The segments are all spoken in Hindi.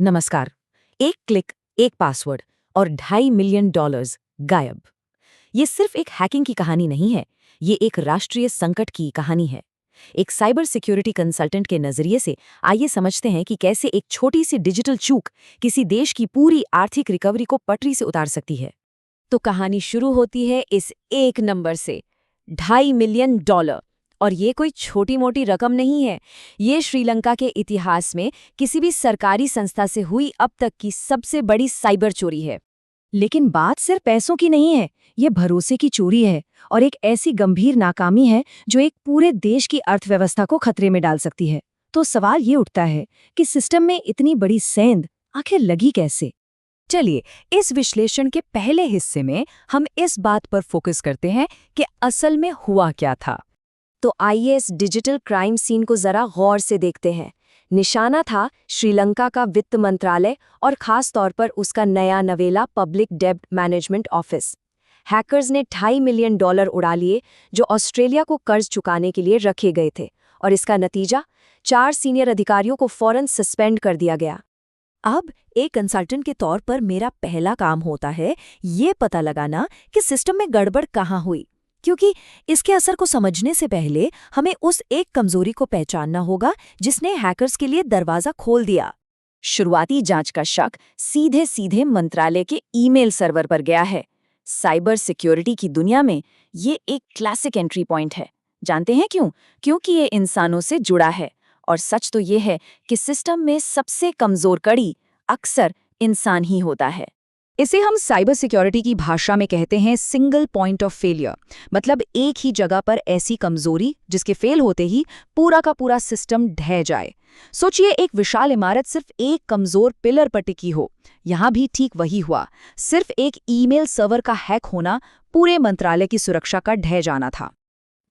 नमस्कार। एक क्लिक, एक पासवर्ड और $2.5 मिलियन गायब। ये सिर्फ एक हैकिंग की कहानी नहीं है, ये एक राष्ट्रीय संकट की कहानी है। एक साइबर सिक्योरिटी कंसल्टेंट के नजरिए से आइए समझते हैं कि कैसे एक छोटी सी डिजिटल चूक किसी देश की पूरी आर्थिक रिकवरी को पटरी से उतार सकती है। तो कहानी शुरू होती है इस एक नंबर से, $2.5 मिलियन। और ये कोई छोटी मोटी रकम नहीं है, ये श्रीलंका के इतिहास में किसी भी सरकारी संस्था से हुई अब तक की सबसे बड़ी साइबर चोरी है। लेकिन बात सिर्फ पैसों की नहीं है, ये भरोसे की चोरी है और एक ऐसी गंभीर नाकामी है जो एक पूरे देश की अर्थव्यवस्था को खतरे में डाल सकती है। तो सवाल ये उठता है कि सिस्टम में इतनी बड़ी सेंध आखिर लगी कैसे? चलिए, इस विश्लेषण के पहले हिस्से में हम इस बात पर फोकस करते हैं कि असल में हुआ क्या था। तो आइए इस डिजिटल क्राइम सीन को जरा गौर से देखते हैं। निशाना था श्रीलंका का वित्त मंत्रालय और खास तौर पर उसका नया नवेला पब्लिक डेब्ट मैनेजमेंट ऑफिस। हैकर्स ने $2.5 मिलियन उड़ा लिए जो ऑस्ट्रेलिया को कर्ज चुकाने के लिए रखे गए थे, और इसका नतीजा 4 सीनियर अधिकारियों को फौरन सस्पेंड कर दिया गया। अब एक कंसल्टेंट के तौर पर मेरा पहला काम होता है ये पता लगाना कि सिस्टम में गड़बड़ कहाँ हुई, क्योंकि इसके असर को समझने से पहले हमें उस एक कमजोरी को पहचानना होगा जिसने हैकर्स के लिए दरवाजा खोल दिया। शुरुआती जांच का शक सीधे सीधे मंत्रालय के ईमेल सर्वर पर गया है। साइबर सिक्योरिटी की दुनिया में ये एक क्लासिक एंट्री पॉइंट है। जानते हैं क्यों? क्योंकि ये इंसानों से जुड़ा है, और सच तो ये है कि सिस्टम में सबसे कमजोर कड़ी अक्सर इंसान ही होता है। इसे हम साइबर सिक्योरिटी की भाषा में कहते हैं सिंगल पॉइंट ऑफ फेलियर, मतलब एक ही जगह पर ऐसी कमजोरी जिसके फेल होते ही पूरा का पूरा सिस्टम ढह जाए। सोचिए, एक विशाल इमारत सिर्फ एक कमजोर पिलर पर टिकी हो। यहाँ भी ठीक वही हुआ। सिर्फ एक ईमेल सर्वर का हैक होना पूरे मंत्रालय की सुरक्षा का ढह जाना था।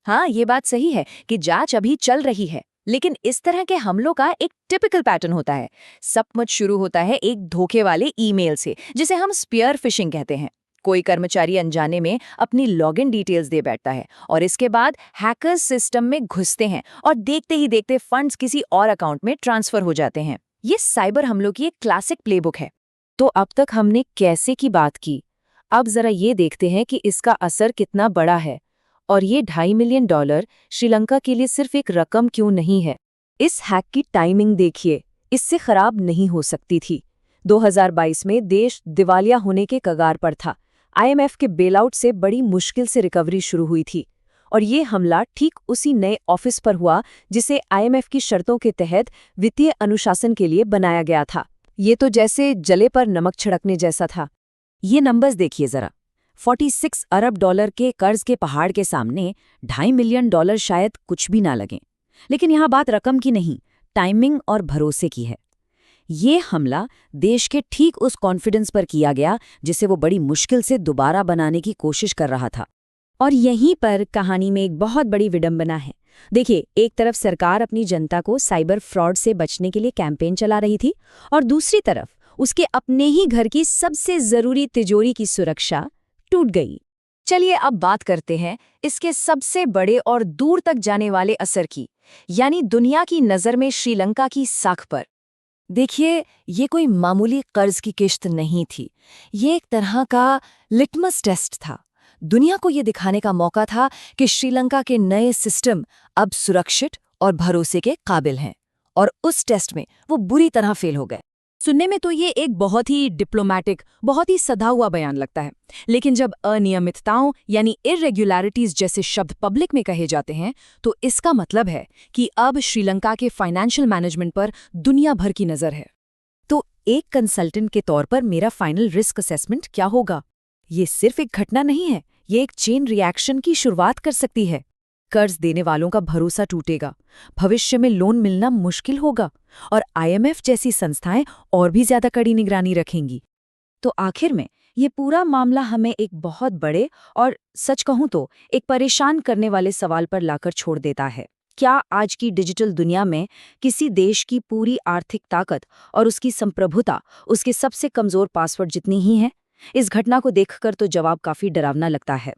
हाँ, ये बात सही है कि जांच अभी चल रही है, लेकिन इस तरह के हमलों का एक टिपिकल पैटर्न होता है। सब कुछ शुरू होता है एक धोखे वाले ईमेल से, जिसे हम स्पीयर फिशिंग कहते हैं। कोई कर्मचारी अनजाने में अपनी लॉगिन डिटेल्स दे बैठता है, और इसके बाद हैकर्स सिस्टम में घुसते हैं और देखते ही देखते फंड्स किसी और अकाउंट में ट्रांसफर हो जाते हैं। ये साइबर हमलों की एक क्लासिक प्लेबुक है। तो अब तक हमने कैसे की बात की, अब जरा ये देखते हैं कि इसका असर कितना बड़ा है। और ये $2.5 मिलियन श्रीलंका के लिए सिर्फ एक रकम क्यों नहीं है। इस हैक की टाइमिंग देखिए, इससे खराब नहीं हो सकती थी। 2022 में देश दिवालिया होने के कगार पर था। IMF के बेलआउट से बड़ी मुश्किल से रिकवरी शुरू हुई थी, और ये हमला ठीक उसी नए ऑफिस पर हुआ जिसे IMF की शर्तों के तहत वित्तीय अनुशासन के लिए बनाया गया था। ये तो जैसे जले पर नमक छिड़कने जैसा था। ये नंबर्स देखिए जरा। $46 अरब के कर्ज के पहाड़ के सामने $2.5 मिलियन शायद कुछ भी ना लगें। लेकिन यहाँ बात रकम की नहीं, टाइमिंग और भरोसे की है। ये हमला देश के ठीक उस कॉन्फिडेंस पर किया गया जिसे वो बड़ी मुश्किल से दोबारा बनाने की कोशिश कर रहा था। और यहीं पर कहानी में एक बहुत बड़ी विडंबना है। देखिए, एक तरफ सरकार अपनी जनता को साइबर फ्रॉड से बचने के लिए कैंपेन चला रही थी, और दूसरी तरफ उसके अपने ही घर की सबसे जरूरी तिजोरी की सुरक्षा टूट गई। चलिए अब बात करते हैं इसके सबसे बड़े और दूर तक जाने वाले असर की, यानी दुनिया की नज़र में श्रीलंका की साख पर। देखिए, ये कोई मामूली कर्ज की किश्त नहीं थी, ये एक तरह का लिटमस टेस्ट था। दुनिया को ये दिखाने का मौका था कि श्रीलंका के नए सिस्टम अब सुरक्षित और भरोसे के काबिल हैं, और उस टेस्ट में वो बुरी तरह फेल हो गए। सुनने में तो ये एक बहुत ही डिप्लोमैटिक, बहुत ही सधा हुआ बयान लगता है, लेकिन जब अनियमितताओं यानी इर्रेगुलरिटीज जैसे शब्द पब्लिक में कहे जाते हैं तो इसका मतलब है कि अब श्रीलंका के फाइनेंशियल मैनेजमेंट पर दुनिया भर की नज़र है। तो एक कंसल्टेंट के तौर पर मेरा फाइनल रिस्क असेसमेंट क्या होगा? ये सिर्फ एक घटना नहीं है, ये एक चेन रिएक्शन की शुरुआत कर सकती है। कर्ज देने वालों का भरोसा टूटेगा, भविष्य में लोन मिलना मुश्किल होगा, और IMF जैसी संस्थाएं और भी ज्यादा कड़ी निगरानी रखेंगी। तो आखिर में ये पूरा मामला हमें एक बहुत बड़े और, सच कहूं तो, एक परेशान करने वाले सवाल पर लाकर छोड़ देता है। क्या आज की डिजिटल दुनिया में किसी देश की पूरी आर्थिक ताकत और उसकी संप्रभुता उसके सबसे कमजोर पासवर्ड जितनी ही है? इस घटना को देखकर तो जवाब काफी डरावना लगता है।